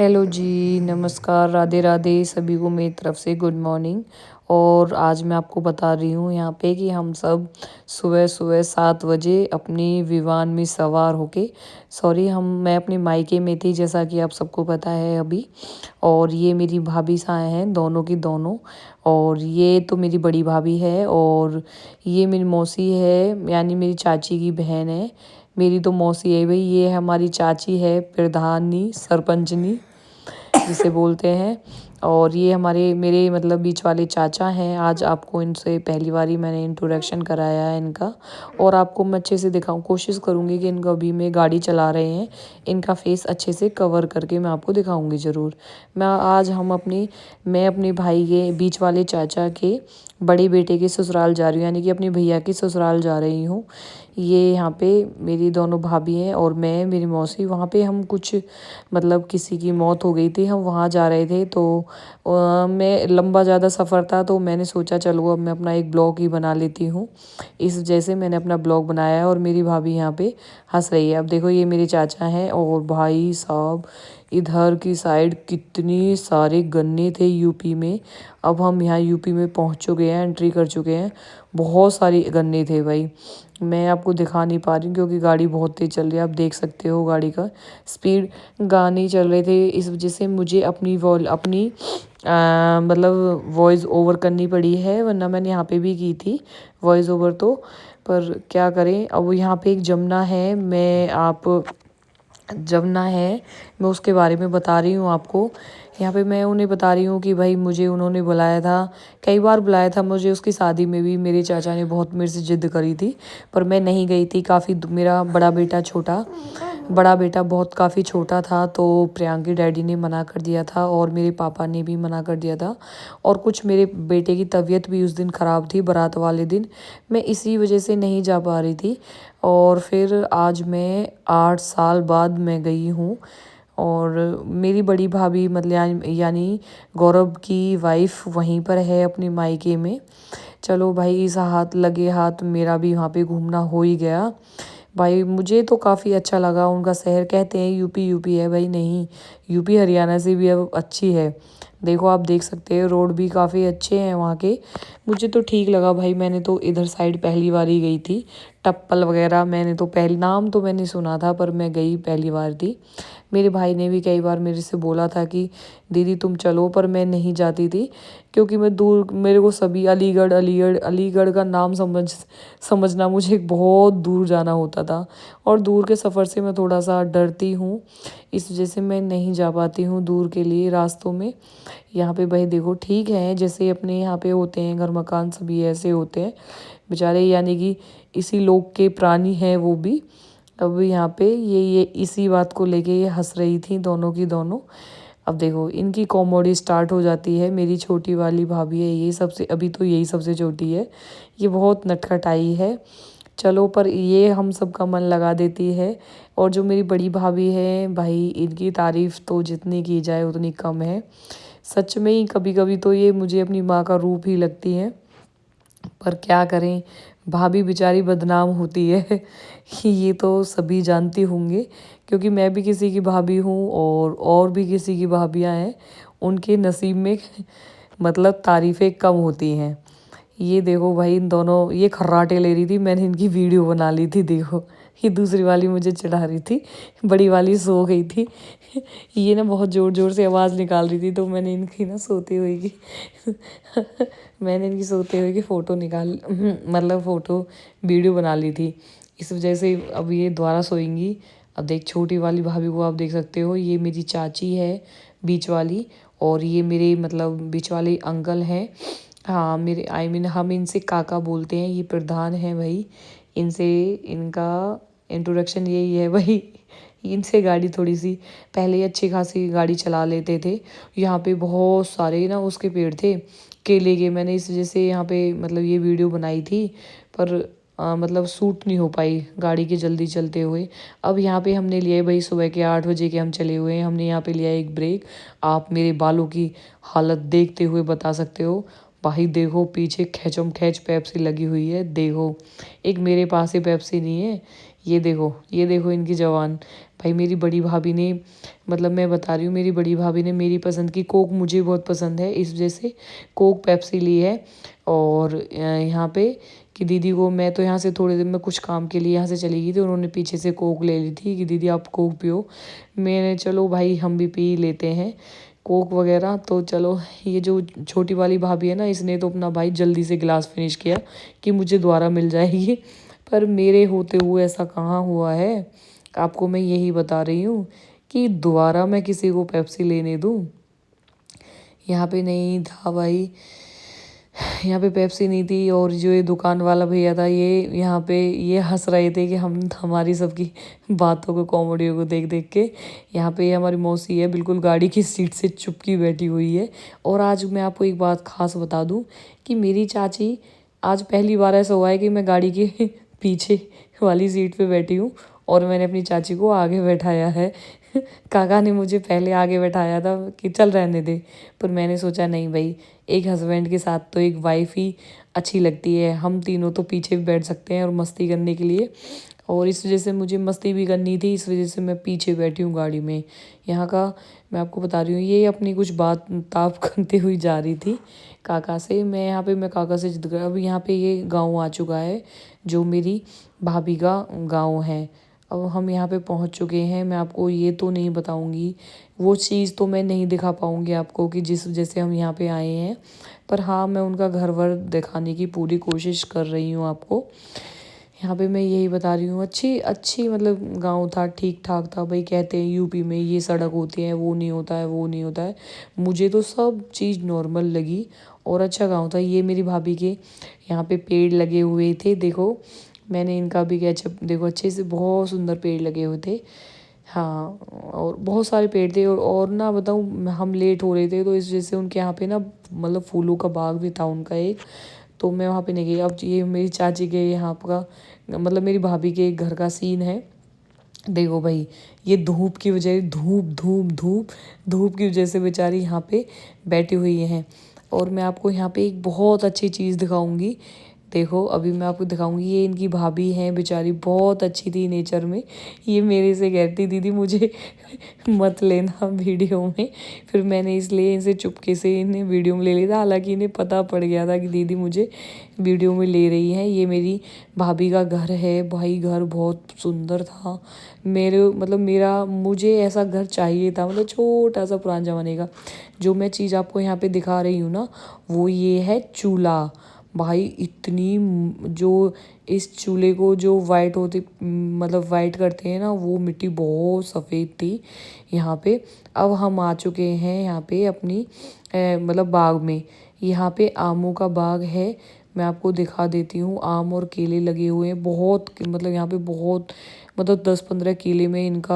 Hello जी, नमस्कार, राधे राधे सभी को मेरी तरफ से गुड मॉर्निंग। और आज मैं आपको बता रही हूँ यहाँ पे कि हम सब सुबह सुबह 7 बजे अपनी विमान में सवार होके मैं अपने मायके में थी, जैसा कि आप सबको पता है अभी। और ये मेरी भाभी साए हैं, दोनों की दोनों। और ये तो मेरी बड़ी भाभी है, और ये मेरी मौसी है, यानी मेरी चाची की बहन है। मेरी तो मौसी है भाई, ये हमारी चाची है, प्रधानी सरपंचनी जिसे बोलते हैं। और ये हमारे मेरे मतलब बीच वाले चाचा हैं। आज आपको इनसे पहली बार ही मैंने इंट्रोडक्शन कराया है इनका। और आपको मैं अच्छे से दिखाऊं, कोशिश करूंगी कि इनको अभी मैं गाड़ी चला रहे हैं, इनका फेस अच्छे से कवर करके मैं आपको दिखाऊंगी ज़रूर। मैं अपने भाई के बीच वाले चाचा के बड़े बेटे के ससुराल जा रही हूँ, यानी कि अपने भैया की ससुराल जा रही हूँ। ये यहाँ पे मेरी दोनों भाभी हैं और मैं, मेरी मौसी। वहाँ पे हम कुछ मतलब किसी की मौत हो गई थी, हम वहाँ जा रहे थे। तो मैं लंबा ज़्यादा सफ़र था, तो मैंने सोचा चलो अब मैं अपना एक ब्लॉग ही बना लेती हूँ। इस वजह से मैंने अपना ब्लॉग बनाया है और मेरी भाभी यहाँ पे हंस रही है। अब देखो, ये मेरे चाचा हैं। और भाई साहब, इधर की साइड कितनी सारे गन्ने थे यूपी में। अब हम यहाँ यूपी में पहुँच चुके हैं, एंट्री कर चुके हैं। बहुत सारे गन्ने थे भाई। मैं आपको दिखा नहीं पा रही हूँ क्योंकि गाड़ी बहुत तेज़ चल रही है। आप देख सकते हो गाड़ी का स्पीड। गाने चल रहे थे, इस वजह से मुझे अपनी मतलब वॉइस ओवर करनी पड़ी है, वरना मैंने यहाँ पे भी की थी वॉइस ओवर तो। पर क्या करें, अब यहाँ पे एक जमुना है, मैं उसके बारे में बता रही हूँ आपको। यहाँ पे मैं उन्हें बता रही हूँ कि भाई मुझे उन्होंने बुलाया था, कई बार बुलाया था मुझे। उसकी शादी में भी मेरे चाचा ने बहुत मेरे से ज़िद करी थी, पर मैं नहीं गई थी। मेरा बड़ा बेटा बहुत काफ़ी छोटा था, तो प्रियांक के डैडी ने मना कर दिया था और मेरे पापा ने भी मना कर दिया था। और कुछ मेरे बेटे की तबीयत भी उस दिन ख़राब थी, बारात वाले दिन। मैं इसी वजह से नहीं जा पा रही थी। और फिर आज मैं 8 साल बाद मैं गई हूँ। और मेरी बड़ी भाभी मतलब यानी गौरव की वाइफ वहीं पर है अपने मायके में। चलो भाई, इस हाथ लगे हाथ मेरा भी वहाँ पे घूमना हो ही गया। भाई मुझे तो काफ़ी अच्छा लगा उनका शहर। कहते हैं यूपी यूपी है, भाई नहीं, यूपी हरियाणा से भी अब अच्छी है। देखो, आप देख सकते हैं रोड भी काफ़ी अच्छे हैं वहाँ के। मुझे तो ठीक लगा भाई। मैंने तो इधर साइड पहली बार ही गई थी। टप्पल वगैरह मैंने तो पहले नाम तो मैंने सुना था, पर मैं गई पहली बार थी। मेरे भाई ने भी कई बार मेरे से बोला था कि दीदी तुम चलो, पर मैं नहीं जाती थी क्योंकि मैं दूर, मेरे को सभी अलीगढ़ का नाम समझना मुझे बहुत दूर जाना होता था। और दूर के सफ़र से मैं थोड़ा सा डरती हूँ, इस वजह से मैं नहीं जा पाती हूँ दूर के लिए रास्तों में। यहाँ पे भाई देखो, ठीक है, जैसे अपने यहाँ पे होते हैं घर मकान सभी ऐसे होते हैं बेचारे, यानी कि इसी लोक के प्राणी हैं वो भी। अब यहाँ पे ये इसी बात को लेके ये हंस रही थी दोनों की दोनों। अब देखो, इनकी कॉमेडी स्टार्ट हो जाती है। मेरी छोटी वाली भाभी है, ये सबसे, अभी तो यही सबसे छोटी है, ये बहुत नटखटाई है। चलो, पर ये हम सब का मन लगा देती है। और जो मेरी बड़ी भाभी है भाई, इनकी तारीफ़ तो जितनी की जाए उतनी कम है। सच में ही कभी कभी तो ये मुझे अपनी माँ का रूप ही लगती है। पर क्या करें, भाभी बेचारी बदनाम होती है ये तो सभी जानती होंगे, क्योंकि मैं भी किसी की भाभी हूँ और भी किसी की भाभियाँ हैं। उनके नसीब में मतलब तारीफ़ें कम होती हैं। ये देखो भाई, इन दोनों ये खर्राटे ले रही थी, मैंने इनकी वीडियो बना ली थी। देखो, ये दूसरी वाली मुझे चिढ़ा रही थी, बड़ी वाली सो गई थी ये ना बहुत ज़ोर ज़ोर से आवाज़ निकाल रही थी, तो मैंने इनकी ना सोते हुए की मैंने इनकी सोते हुए की फ़ोटो मतलब फ़ोटो वीडियो बना ली थी। इस वजह से अब ये दोबारा सोएंगी। अब देख, छोटी वाली भाभी को आप देख सकते हो, ये मेरी चाची है बीच वाली। और ये मेरे मतलब बीच वाले अंकल हैं। हाँ, मेरे हम इनसे काका बोलते हैं। ये प्रधान है भाई, इनसे इनका इंट्रोडक्शन यही है भाई। इनसे गाड़ी थोड़ी सी पहले अच्छी खासी गाड़ी चला लेते थे। यहाँ पे बहुत सारे ना उसके पेड़ थे, केले के। मैंने इस वजह से यहाँ पे मतलब ये वीडियो बनाई थी, पर मतलब सूट नहीं हो पाई गाड़ी के जल्दी चलते हुए। अब यहाँ पे हमने लिए भाई, सुबह के 8 बजे के हम चले हुए हैं। हमने यहाँ पे लिया एक ब्रेक। आप मेरे बालों की हालत देखते हुए बता सकते हो भाई। देखो, पीछे खैचम खैच पेप्सी लगी हुई है। देखो, एक मेरे पास ही पेप्सी नहीं है, ये देखो इनकी जवान। भाई मेरी बड़ी भाभी ने, मतलब मैं बता रही हूँ, मेरी बड़ी भाभी ने मेरी पसंद की कोक, मुझे बहुत पसंद है, इस वजह से कोक पेप्सी ली है। और यहाँ पे कि दीदी को, मैं तो यहाँ से थोड़ी देर में कुछ काम के लिए यहाँ से चली गई थी, उन्होंने पीछे से कोक ले ली थी कि दीदी आप कोक पियो। मैंने चलो भाई हम भी पी लेते हैं कोक वगैरह। तो चलो, ये जो छोटी वाली भाभी है ना, इसने तो अपना भाई जल्दी से गिलास फिनिश किया कि मुझे दोबारा मिल जाएगी। पर मेरे होते हुए ऐसा कहाँ हुआ है। आपको मैं यही बता रही हूँ कि दोबारा मैं किसी को पेप्सी लेने दूँ। यहाँ पे नहीं था भाई, यहाँ पे पेप्सी नहीं थी। और जो ये दुकान वाला भैया था, ये यहाँ पे ये हंस रहे थे कि हम हमारी सबकी बातों को, कॉमेडियों को देख देख के। यहाँ पे हमारी मौसी है, बिल्कुल गाड़ी की सीट से चुपकी बैठी हुई है। और आज मैं आपको एक बात खास बता दूँ कि मेरी चाची, आज पहली बार ऐसा हुआ है कि मैं गाड़ी के पीछे वाली सीट पे बैठी हूँ और मैंने अपनी चाची को आगे बैठाया है। काका ने मुझे पहले आगे बैठाया था कि चल रहने दे, पर मैंने सोचा नहीं भाई, एक हस्बैंड के साथ तो एक वाइफ ही अच्छी लगती है। हम तीनों तो पीछे भी बैठ सकते हैं और मस्ती करने के लिए, और इस वजह से मुझे मस्ती भी करनी थी, इस वजह से मैं पीछे बैठी हूँ गाड़ी में। यहाँ का मैं आपको बता रही हूँ, ये अपनी कुछ बात ताप करते हुई जा रही थी काका से। मैं काका से जिद गया। अब यहाँ पे ये गाँव आ चुका है जो मेरी भाभी का गाँव है। अब हम यहाँ पे पहुँच चुके हैं। मैं आपको ये तो नहीं बताऊँगी, वो चीज़ तो मैं नहीं दिखा पाऊँगी आपको कि जिस वजह से हम यहाँ पे आए हैं। पर हाँ, मैं उनका घर वर दिखाने की पूरी कोशिश कर रही हूँ आपको। यहाँ पे मैं यही बता रही हूँ, अच्छी अच्छी मतलब गांव था, ठीक ठाक था। भाई कहते हैं यूपी में ये सड़क होती है, वो नहीं होता है, वो नहीं होता है। मुझे तो सब चीज़ नॉर्मल लगी और अच्छा गांव था। ये मेरी भाभी के यहाँ पे पेड़ लगे हुए थे, देखो मैंने इनका भी कैचअप, देखो अच्छे से बहुत सुंदर पेड़ लगे हुए थे। हाँ, और बहुत सारे पेड़ थे। और ना बताऊँ, हम लेट हो रहे थे तो इस वजह से उनके यहाँ पे ना मतलब फूलों का बाग भी था उनका एक, तो मैं वहाँ पे नहीं गई। अब ये मेरी चाची के यहाँ का, मतलब मेरी भाभी के घर का सीन है। देखो भाई, ये धूप की वजह, धूप धूप धूप धूप की वजह से बेचारी यहाँ पे बैठी हुई हैं। और मैं आपको यहाँ पे एक बहुत अच्छी चीज़ दिखाऊंगी। देखो अभी मैं आपको दिखाऊंगी, ये इनकी भाभी हैं, बेचारी बहुत अच्छी थी नेचर में। ये मेरे से कहती दीदी मुझे मत लेना वीडियो में। फिर मैंने इसलिए इनसे चुपके से इन्हें वीडियो में ले लिया था। हालांकि इन्हें पता पड़ गया था कि दीदी मुझे वीडियो में ले रही हैं। ये मेरी भाभी का घर है भाई, घर बहुत सुंदर था। मुझे ऐसा घर चाहिए था, मतलब छोटा सा पुराने ज़माने का। जो मैं चीज़ आपको यहाँ पे दिखा रही हूँ ना, वो ये है चूल्हा। भाई इतनी जो इस चूल्हे को जो वाइट होती, मतलब वाइट करते हैं ना, वो मिट्टी बहुत सफ़ेद थी यहाँ पे। अब हम आ चुके हैं यहाँ पे अपनी मतलब बाग में। यहाँ पे आमों का बाग है, मैं आपको दिखा देती हूँ। आम और केले लगे हुए हैं बहुत, मतलब यहाँ पे बहुत, मतलब 10-15 केले में इनका